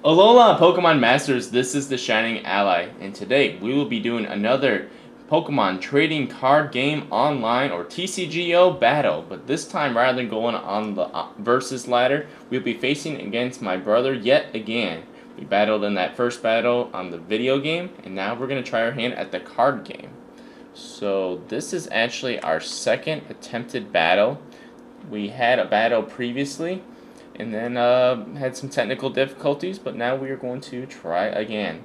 Alola Pokemon Masters, this is the Shining Ally, and today we will be doing another Pokemon trading card game online or TCGO battle, but this time rather than going on the versus ladder, we'll be facing against my brother yet again. We battled in that first battle on the video game, and now we're going to try our hand at the card game. So this is actually our second attempted battle. We had a battle previously, and then had some technical difficulties, but now we are going to try again.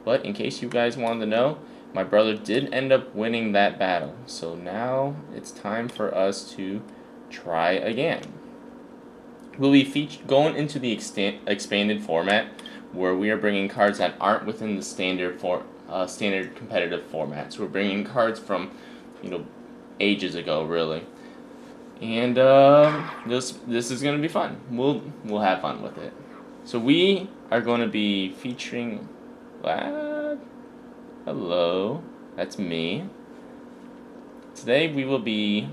But in case you guys wanted to know, my brother did end up winning that battle, so now it's time for us to try again. We'll be going into the expanded format, where we are bringing cards that aren't within the standard competitive format. So we're bringing cards from, ages ago, really. And this is gonna be fun. We'll have fun with it. So we are going to be featuring. Hello, that's me. Today we will be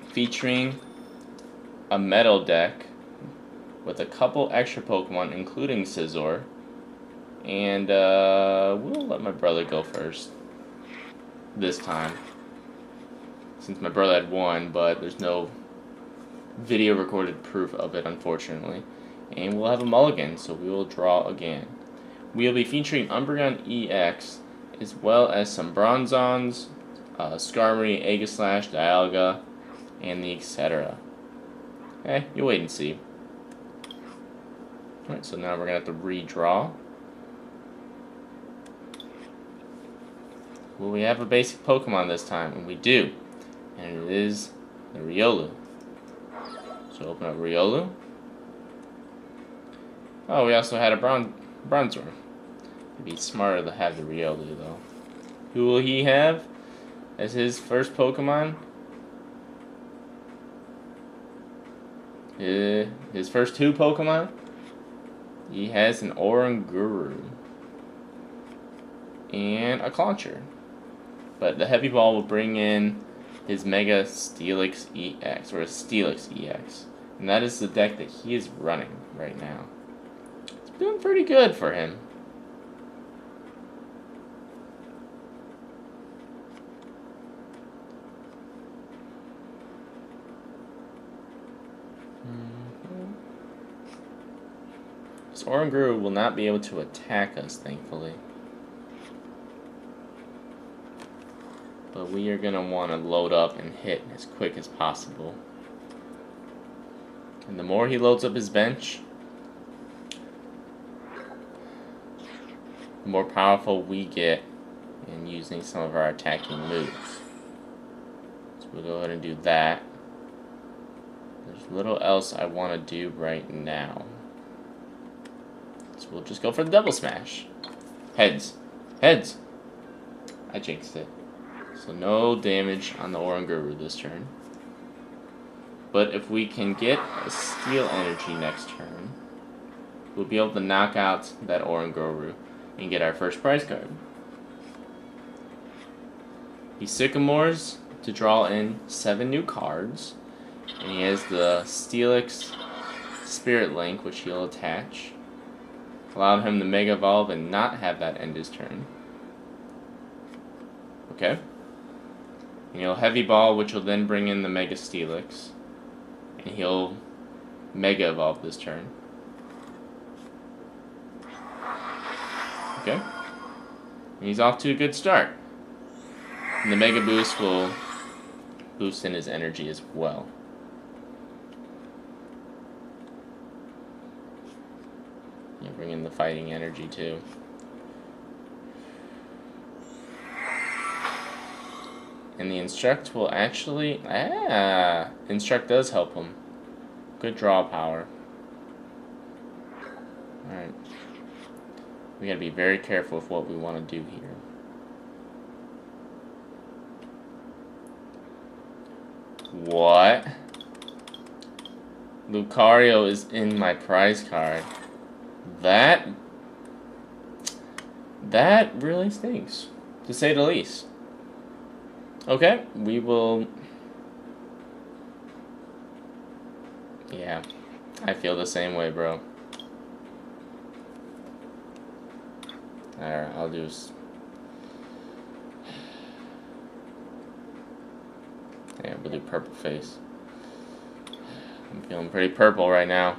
featuring a metal deck with a couple extra Pokemon, including Scizor. And we'll let my brother go first this time, since my brother had won, but there's no video recorded proof of it, unfortunately. And we'll have a mulligan, so we will draw again. We'll be featuring Umbreon EX, as well as some Bronzons, Skarmory, Aegislash, Dialga, and the etc. You wait and see. Alright, so now we're going to have to redraw. Will we have a basic Pokemon this time? And we do. And it is the Riolu. So open up Riolu. Oh, we also had a Bronzor. It'd be smarter to have the Riolu, though. Who will he have as his first Pokemon? His first two Pokemon? He has an Oranguru and a Clauncher. But the Heavy Ball will bring in his Mega Steelix EX, or a Steelix EX. And that is the deck that he is running right now. It's doing pretty good for him. This Oranguru will not be able to attack us, thankfully. But we are going to want to load up and hit as quick as possible. And the more he loads up his bench, the more powerful we get in using some of our attacking moves. So we'll go ahead and do that. There's little else I want to do right now. So we'll just go for the double smash. Heads. Heads! I jinxed it. So no damage on the Oranguru this turn. But if we can get a Steel Energy next turn, we'll be able to knock out that Oranguru and get our first prize card. He Sycamores to draw in 7 new cards. And he has the Steelix Spirit Link, which he'll attach. Allow him to Mega Evolve and not have that end his turn. Okay. And he'll Heavy Ball, which will then bring in the Mega Steelix. And he'll Mega Evolve this turn. Okay. And he's off to a good start. And the Mega Boost will boost in his energy as well. Yeah, bring in the fighting energy too. And the Instruct will actually... Instruct does help him. Good draw power. Alright. We gotta be very careful with what we want to do here. What? Lucario is in my prize card. That really stinks, to say the least. Okay, we will... Yeah, I feel the same way, bro. Alright, I'll do is... Yeah, we'll do purple face. I'm feeling pretty purple right now.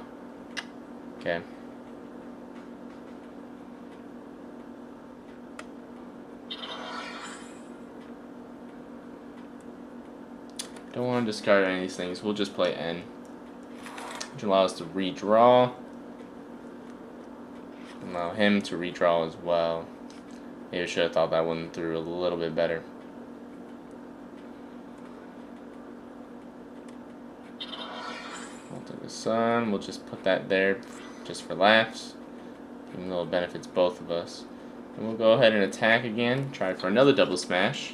Okay. Don't want to discard any of these things. We'll just play N, which allows us to redraw. Allow him to redraw as well. Maybe I should have thought that one through a little bit better. Ult of the Sun, we'll just put that there just for laughs, even though it benefits both of us. And we'll go ahead and attack again, try for another double smash.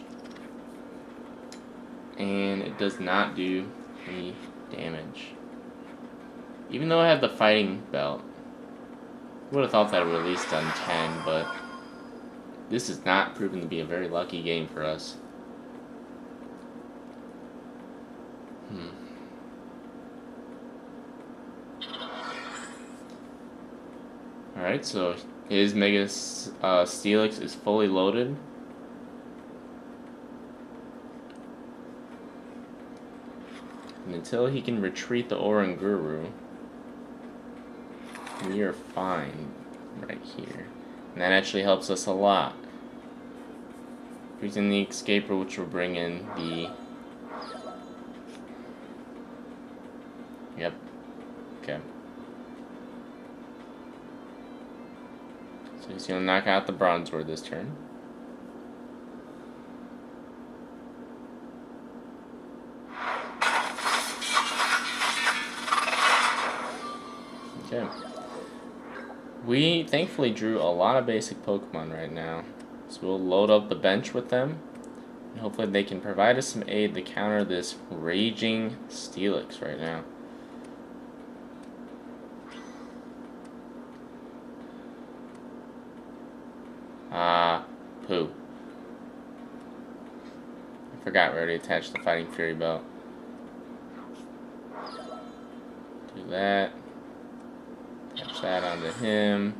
And it does not do any damage. Even though I have the fighting belt, I would have thought that it would at least done 10, but this is not proven to be a very lucky game for us. Alright, so his Mega Steelix is fully loaded. And until he can retreat the Oranguru, we are fine right here. And that actually helps us a lot. Using the Escaper, which will bring in the... Yep. Okay. So he's going to knock out the Bronzeword this turn. Okay. We thankfully drew a lot of basic Pokemon right now. So we'll load up the bench with them. And hopefully they can provide us some aid to counter this raging Steelix right now. Poo. I forgot we already attached the Fighting Fury belt. Do that. Attach that onto him.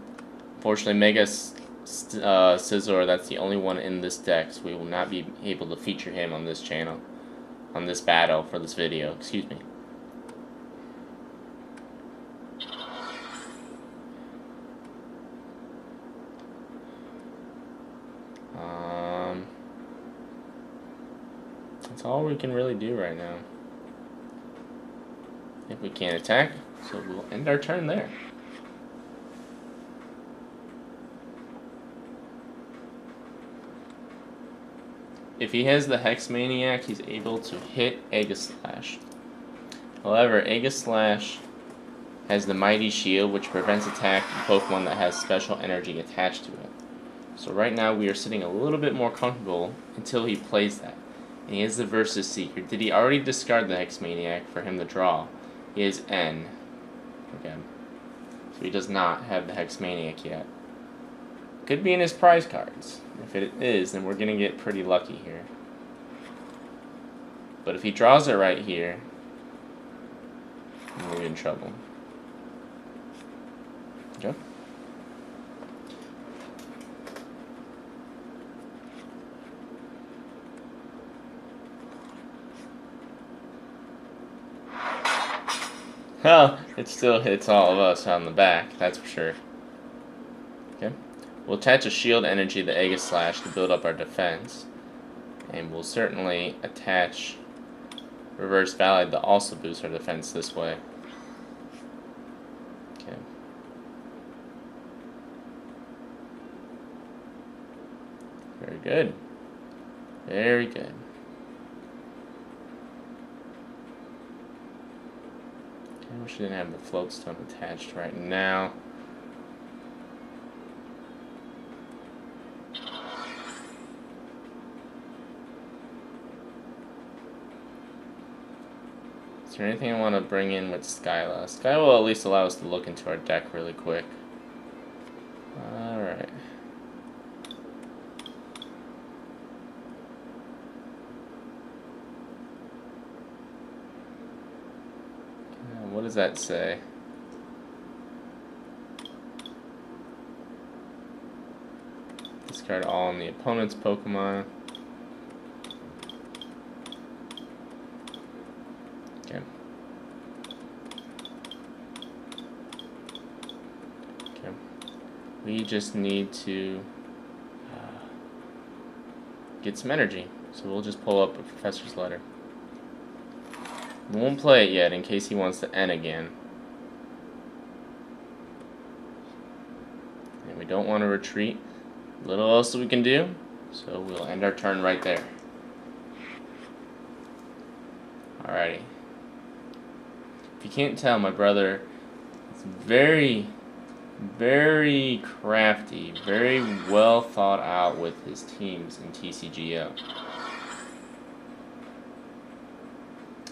Unfortunately, Mega Scizor, that's the only one in this deck, so we will not be able to feature him on this channel. On this battle for this video, excuse me. That's all we can really do right now. If we can't attack, so we'll end our turn there. If he has the Hex Maniac, he's able to hit Aegislash. However, Aegislash has the Mighty Shield, which prevents attack from Pokemon that has special energy attached to it. So right now we are sitting a little bit more comfortable until he plays that. And he has the Versus Seeker. Did he already discard the Hex Maniac for him to draw? He has N. Okay. So he does not have the Hex Maniac yet. Could be in his prize cards. If it is, then we're going to get pretty lucky here. But if he draws it right here, then we're in trouble. Okay. Well, it still hits all of us on the back, that's for sure. Okay. We'll attach a shield energy to Aegislash to build up our defense. And we'll certainly attach Reverse Valid to also boost our defense this way. Okay. Very good. Very good. I wish I didn't have the Float Stone attached right now. Is there anything I want to bring in with Skyla? Sky will at least allow us to look into our deck really quick. Alright. What does that say? Discard all on the opponent's Pokemon. Okay. Okay. We just need to get some energy. So we'll just pull up a Professor's Letter. We won't play it yet in case he wants to end again. And we don't want to retreat. Little else we can do, so we'll end our turn right there. Alrighty. If you can't tell, my brother is very, very crafty, very well thought out with his teams in TCGO.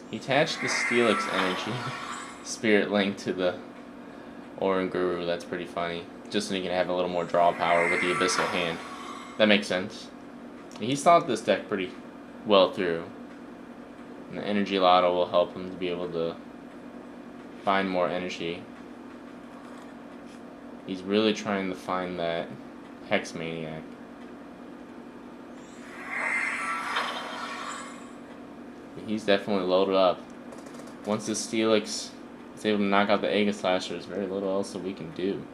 He attached the Steelix energy Spirit Link to the Oranguru. That's pretty funny. Just so he can have a little more draw power with the Abyssal hand. That makes sense. He's thought this deck pretty well through. And the Energy Lotto will help him to be able to find more energy. He's really trying to find that Hex Maniac. He's definitely loaded up. Once the Steelix is able to knock out the Aegislash, there's very little else that we can do.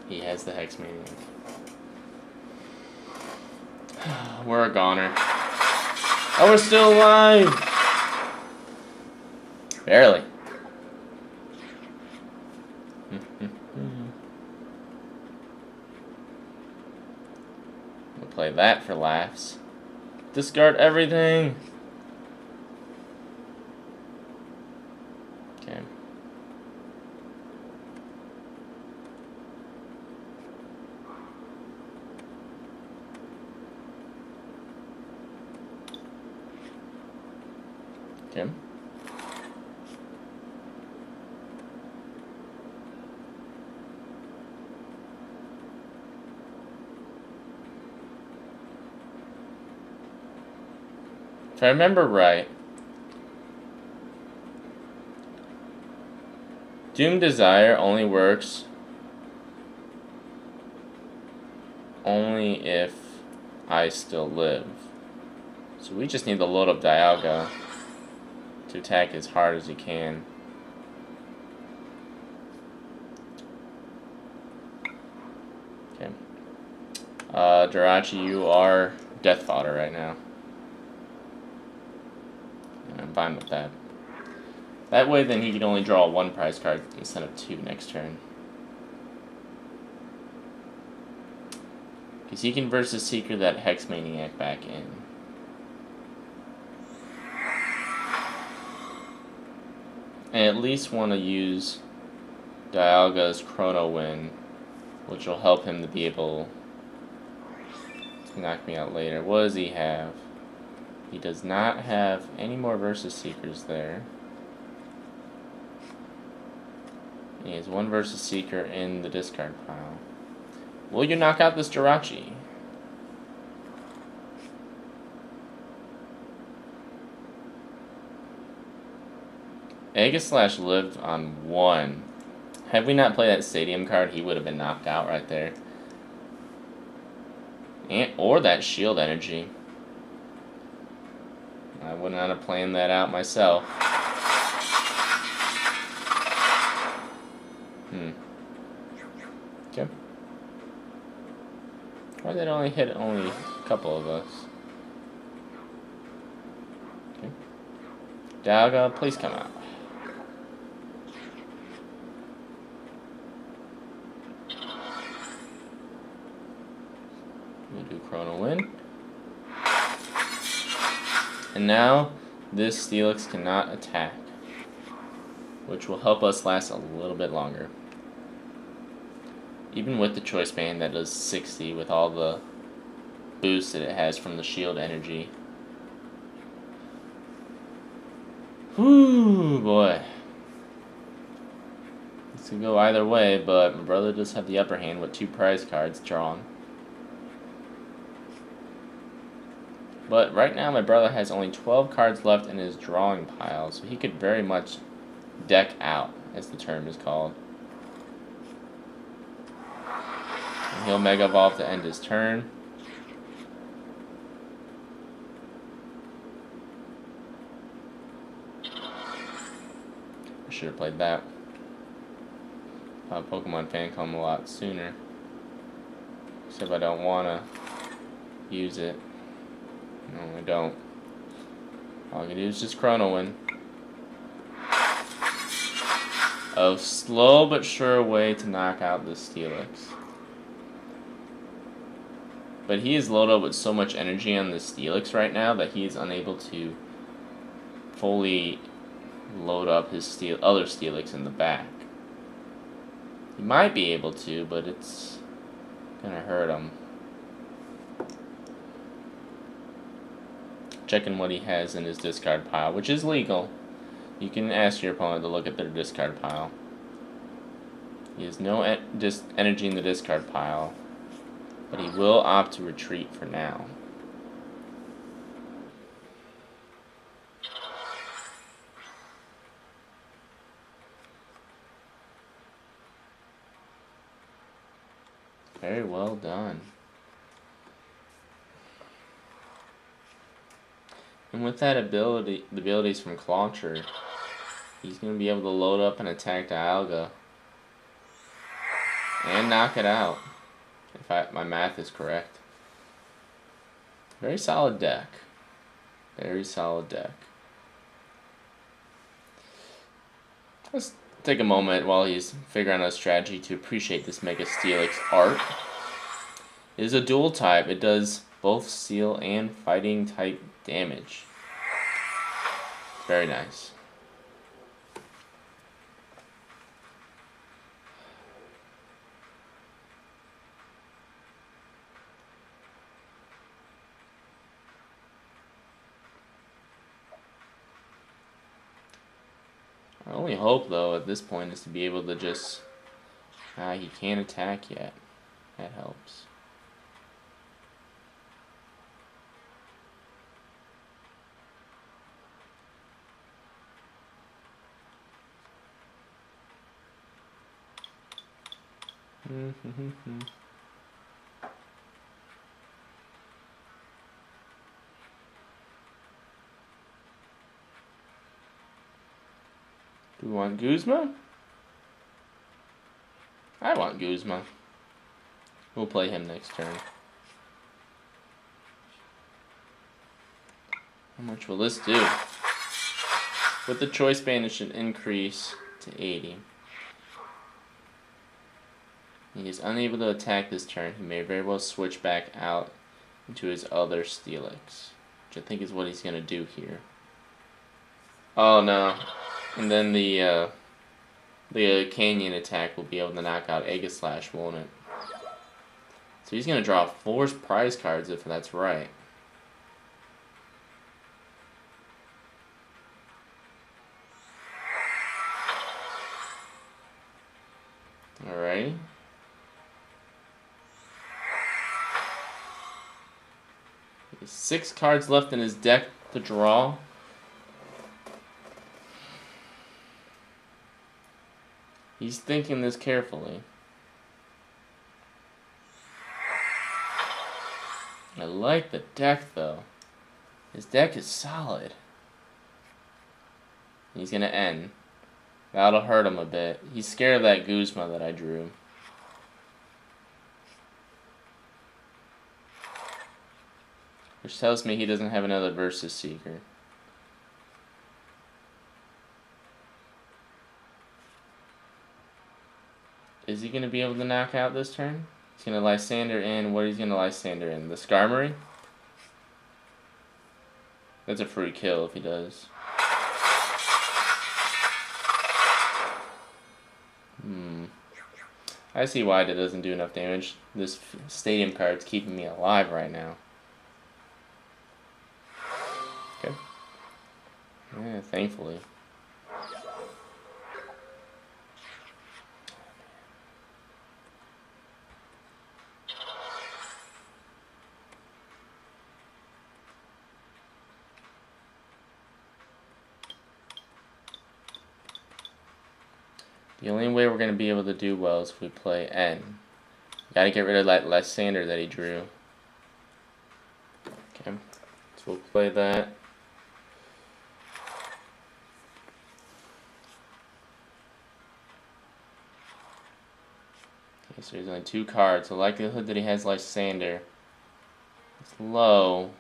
He has the Hex Maniac. We're a goner. Oh, we're still alive! Barely. We'll play that for laughs. Discard everything! Okay. Okay. If I remember right, Doom Desire only works only if I still live. So we just need to load up Dialga to attack as hard as he can. Okay. Jirachi, you are death fodder right now. And I'm fine with that. That way then he can only draw one prize card instead of two next turn. Because he can versus Seeker that Hex Maniac back in. I at least want to use Dialga's Chrono Wind, which will help him to be able to knock me out later. What does he have? He does not have any more Versus Seekers there. He has one Versus Seeker in the discard pile. Will you knock out this Jirachi? Aegislash lived on one. Had we not played that Stadium card, he would have been knocked out right there. Or that Shield Energy. I would not have planned that out myself. Okay. Why did it only hit a couple of us? Okay. Dialga, please come out. We'll do Chrono Wind. And now, this Steelix cannot attack, which will help us last a little bit longer. Even with the Choice Band that does 60 with all the boost that it has from the Shield Energy. Whew, boy. This could go either way, but my brother does have the upper hand with 2 prize cards drawn. But right now my brother has only 12 cards left in his drawing pile, so he could very much deck out, as the term is called. He'll Mega Evolve to end his turn. I should have played that. Pokemon Fan come a lot sooner. Except I don't want to use it. No, I don't. All I can do is just Chrono Win. A slow but sure way to knock out the Steelix. But he is loaded up with so much energy on the Steelix right now that he is unable to fully load up his other Steelix in the back. He might be able to, but it's gonna hurt him. Checking what he has in his discard pile, which is legal. You can ask your opponent to look at their discard pile. He has no energy in the discard pile, but he will opt to retreat for now. Very well done. And with that ability, the abilities from Clauncher, he's going to be able to load up and attack Dialga and knock it out, if my math is correct. Very solid deck. Very solid deck. Let's take a moment while he's figuring out a strategy to appreciate this Mega Steelix art. It is a dual type. It does both Steel and Fighting type damage. Very nice. I only hope, though, at this point is to be able to just... he can't attack yet. That helps. Do we want Guzma? I want Guzma. We'll play him next turn. How much will this do? With the choice band, it should increase to 80. He is unable to attack this turn. He may very well switch back out into his other Steelix, which I think is what he's going to do here. Oh no. And then the Canyon attack will be able to knock out Aegislash, won't it? So he's going to draw 4 prize cards if that's right. Alright. He has 6 cards left in his deck to draw. He's thinking this carefully. I like the deck, though. His deck is solid. He's going to end. That'll hurt him a bit. He's scared of that Guzma that I drew. Which tells me he doesn't have another Versus Seeker. Is he going to be able to knock out this turn? He's going to Lysander in. What is he going to Lysander in? The Skarmory? That's a free kill if he does. I see why that doesn't do enough damage. This stadium card's keeping me alive right now. Okay. Yeah, thankfully. The only way we're going to be able to do well is if we play N. Gotta get rid of that Lysander that he drew. Okay, so we'll play that. Okay, so there's only 2 cards. The likelihood that he has Lysander is low.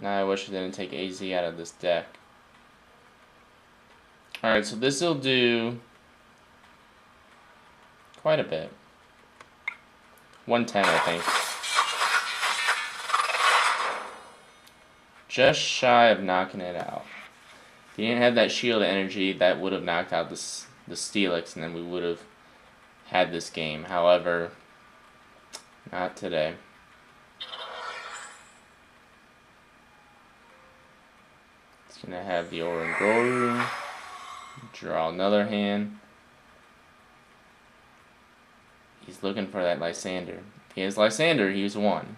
Now I wish I didn't take AZ out of this deck. Alright, so this will do quite a bit. 110, I think. Just shy of knocking it out. If he didn't have that shield energy, that would have knocked out the Steelix, and then we would have had this game. However, not today. It's going to have the Orangoru. Draw another hand. He's looking for that Lysander. If he has Lysander, he's 1.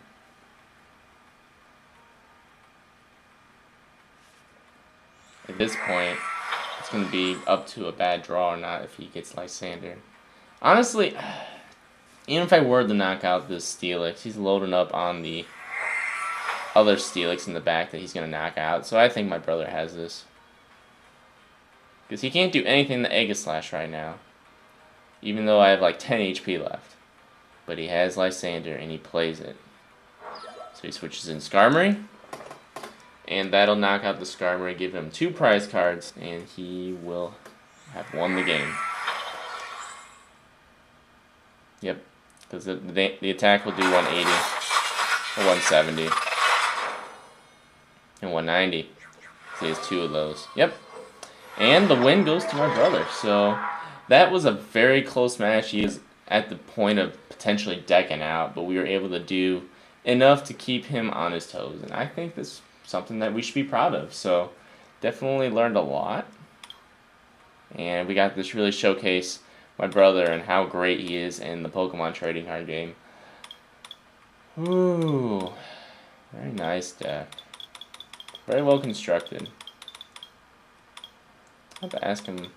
At this point, it's going to be up to a bad draw or not if he gets Lysander. Honestly, even if I were to knock out this Steelix, he's loading up on the other Steelix in the back that he's going to knock out. So I think my brother has this. Because he can't do anything to Aegislash right now. Even though I have like 10 HP left. But he has Lysander and he plays it. So he switches in Skarmory. And that'll knock out the Skarmory, give him 2 prize cards, and he will have won the game. Yep, because the attack will do 180, or 170, and 190. So he has 2 of those. Yep, and the win goes to my brother. So that was a very close match. He is at the point of potentially decking out, but we were able to do enough to keep him on his toes, and I think this something that we should be proud of. So definitely learned a lot, and we got this really showcase my brother and how great he is in the Pokemon trading card game. Ooh, very nice deck, very well constructed. I have to ask him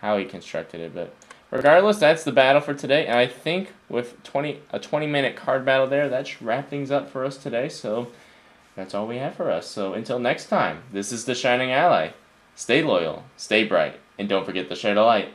how he constructed it, but regardless, that's the battle for today, and I think with a 20-minute card battle there, that should wrap things up for us today. So that's all we have for us. So until next time, this is the Shining Ally. Stay loyal, stay bright, and don't forget to share the light.